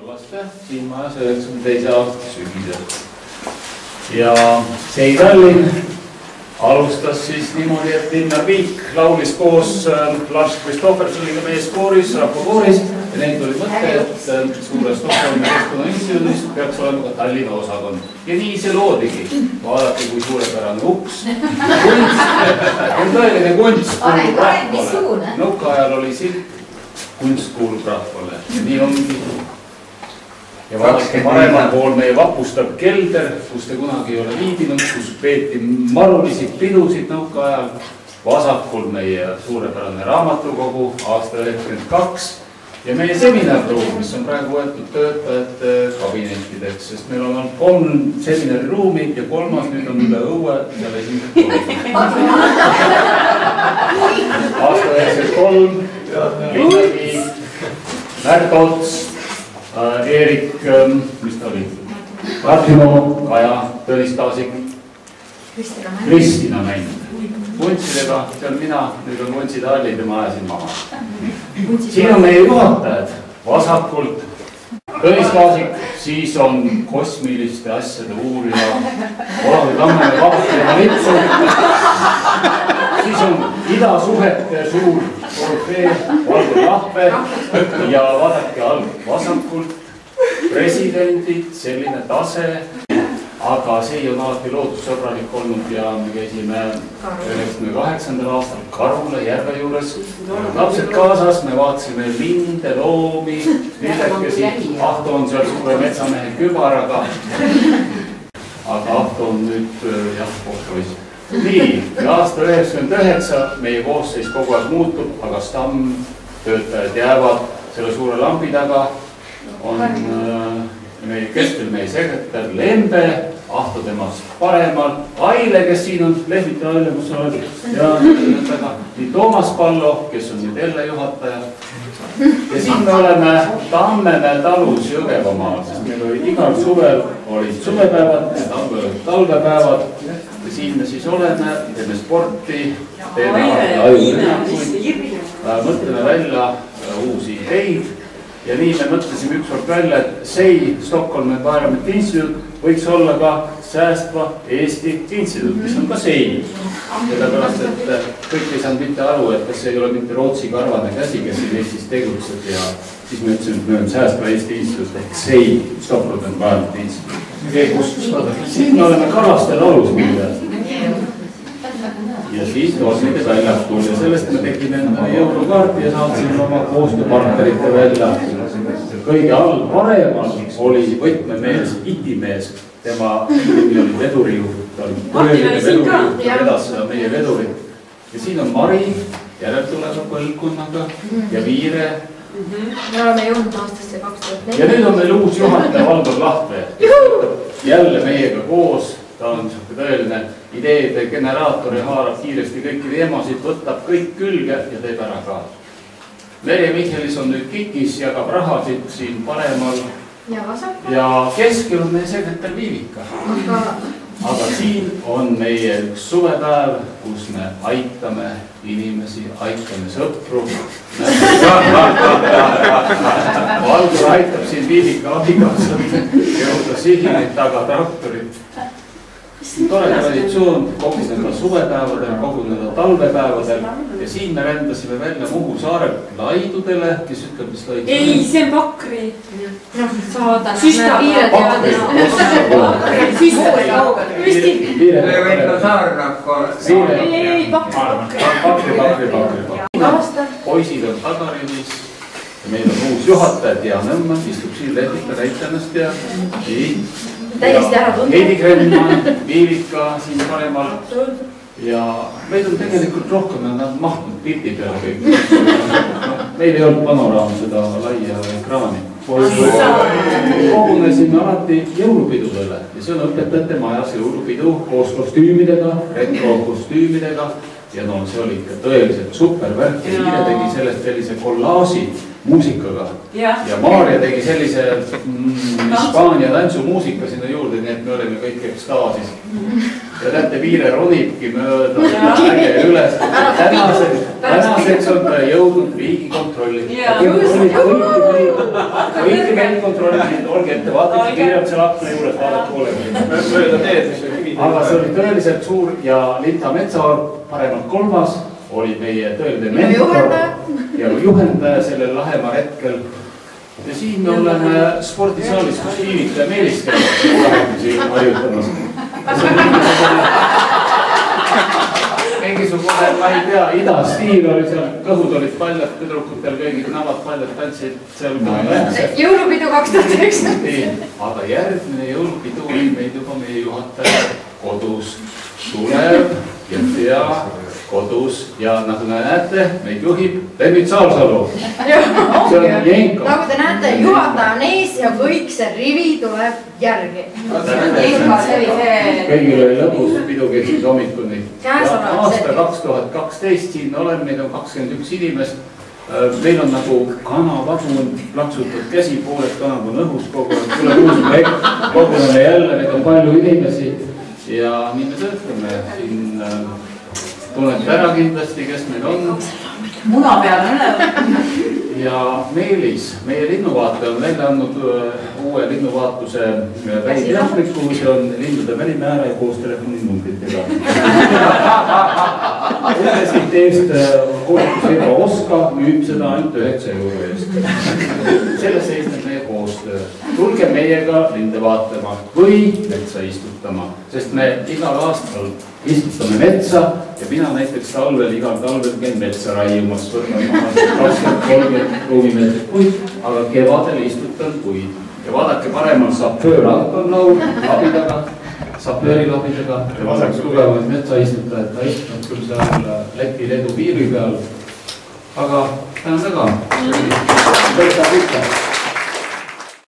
laste siin majas 92. aasta sügisel. Ja see Tallinn alustas siis niimoodi, et Linnar Viik laulis koos Lars Kristoffersoniga meie kooris, rahvakooris ja neid oli mõte, et suure Stockholmi Keskkonnainstituudis peaks olema ka Tallinna osakond. Ja nii see loodigi. Vaadati, kui suurepärane uks. Tõeline kunst kuulub rahvale. Nõukaajal oli silt kunst kuulub rahvale. Nii ongi. Ja vaadake paremal pool meie vapustav kelder, kus te kunagi ei ole viibinud, kus peeti marulisi pidusid nõukaajal. Vasakul meie suurepärane raamatukogu aasta 92 ja meie seminarruum, mis on praegu võetud töötajate kabinettideks, sest meil on 3 seminariruumi ja 3. nüüd on üle õue seal esimesed kolm. Aasta 93, Linnar Viik, Märt Ots, Eerik, mis ta oli? Martino, Kaja, Tõnis Taasik, Kristina Mänd. Vuntsidega, see on mina, nüüd on vuntsid hallid ja ma ajasin maha. Siin on meie juhatajad vasakult. Tõnis Taasik, siis on kosmiliste asjade uurija Olavi Tammele vaatama litsu. Siis on idasuhete suur korrupee Valdur Lahve ja vaadake all vasakult presidendid, selline tase. Aga see on alati loodussõbralik olnud ja me käisime 98. aastal Karule järve juures. Lapsed kaasas, me vaatasime linde, loomi, lillekesi. Ahto on seal suure metsamehe kübaraga. Aga Ahto on nüüd jah, kohtuis. Nii, aasta 99 meie koosseis kogu aeg muutub, aga stammtöötajad jäävad selle suure lambi taga. On meie keskel meie sekretär Lembe, Ahto temast paremal, Aile, kes siin on, lehvita Aile, kus sa oled, ja nii Toomas Pallo, kes on nüüd jälle juhataja. Ja siin me oleme Tammemäe talus Jõgevamaal, sest meil oli igal suvel olid suvepäevad ja talvepäevad. Ja siin me siis oleme, teeme sporti, teeme ajurünnakuid, mõtleme välja uusi ideid. Ja nii me mõtlesime ükskord välja, et SEI, Stockholm Environment Institute, võiks olla ka säästva Eesti instituut, mis on ka SEI. Sellepärast, et kõik ei saanud mitte aru, et kas see ei ole mitte Rootsi karvane käsi, kes siin Eestis tegutseb ja siis me ütlesime, et me oleme säästva Eesti instituut ehk SEI, Stockholm Environment Institute. Siin me oleme Kalastel alus mulle. Ja siis toosmide väljakul ja sellest me tegime enda jõulukaarti ja saatsime oma koostööpartnerite välja. Kõige all paremal oli võtmemees, itimees, tema nimi oli vedurijuht, ta oli põhiline vedurijuht ja vedas seda meie vedurit. Ja siin on Mari järeltuleva põlvkonnaga ja Viire. Me oleme jõudnud aastasse 2004. Ja nüüd on meil uus juhataja Valdur Lahve. Jälle meiega koos. Ta on tõeline ideede generaator ja haarab kiiresti kõiki teemasid, võtab kõik külge ja teeb ära ka. Merje Michelis on nüüd KIK-is, jagab rahasid siin paremal. Ja keskel on meie sekretär Viivika. Aga siin on meie üks suvepäev, kus me aitame inimesi, aitame sõpru. Valdur aitab siin Viivika abikaasat jõuda sihini taga traktorit. Tore traditsioon koguneda suvepäevadel, koguneda talvepäevadel ja siin me rändasime välja Muhu saarelt Laidudele, kes ütleb, mis Laidudele? Ei, see on Pakri. Saada. Süsta. Me võime saarnakku. Ei, Pakri. Poisid on tagarivis ja meil on uus juhatajad ja Nõmmad istub siin lehvita näitanast ja nii. Täiesti ära tundnud. Heidi Kremman, Viivika siin paremal ja meid on tegelikult rohkem, me on mahtnud pildi peale kõik. Meil ei olnud panoraam seda laia ekraani. Kogunesime alati jõulupidudele ja see on õpetajate majas jõulupidu koos kostüümidega, retro kostüümidega ja no see oli ikka tõeliselt supervärk ja Iire tegi sellest sellise kollaasi muusikaga ja Maarja tegi sellise Hispaania tantsumuusika sinna juurde, nii et me olime kõik ekstaasis. ja näete, Viire ronibki mööda äge üles. Tänaseks on ta jõudnud Riigikontrolli. Võite käib kontrollida, olge ette, vaadake kirjad seal akna juures, vaadake poole. Aga see oli tõeliselt suur ja Linta Metsaar, paremalt 3. oli meie tõeline mentor ja juhendaja sellel lahemal hetkel. Ja siin me oleme spordisaalis, kus Tiivita ja Meelis käivad harjutamas. Mingisugune, ma ei tea, idastiil oli seal, kõhud olid paljad, tüdrukutel kõigid navad paljad tantsid seal. Jõulupidu 2009. Aga järgmine jõulupidu oli meid juba meie juhataja kodus. Tulev ja tea kodus ja nagu näete, meid juhib Lembit Saarsalu. See on Jenko. Nagu te näete, juhataja on ees ja kõik see rivi tuleb järgi. Kõigil oli lõpus pidu kestis hommikuni. Aasta 2012 siin olen, meil on 21 inimest. Meil on nagu kanavagun, plaksutad käsi, pooled kanad on õhus kogu aeg. Tuleb uus projekt, koguneme jälle, meil on palju inimesi ja nii me töötame siin. Tunnete ära kindlasti, kes meil on. Muna peal on üle. Ja Meelis, meie linnuvaataja on välja andnud uue linnuvaatuse väiteadliku, see on lindude välimäära koos telefoninumbritega. Siit eest koolitusega Oska müüb seda ainult 9 euro eest. Selles seisneb meie koostöö. Tulge meiega linde vaatama või metsa istutama, sest me igal aastal istutame metsa ja mina näiteks talvel, igal talvel käin metsa raiumas, võtan 20-30 ruumimeetrit puid, aga kevadel istutan puid. Ja vaadake paremal sapöör Anton Laur labidaga, sapööri labidaga ja vaadake tugevaid metsaistutajad, ta istutab küll seal Läti-Leedu piiri peal. Aga tänan väga.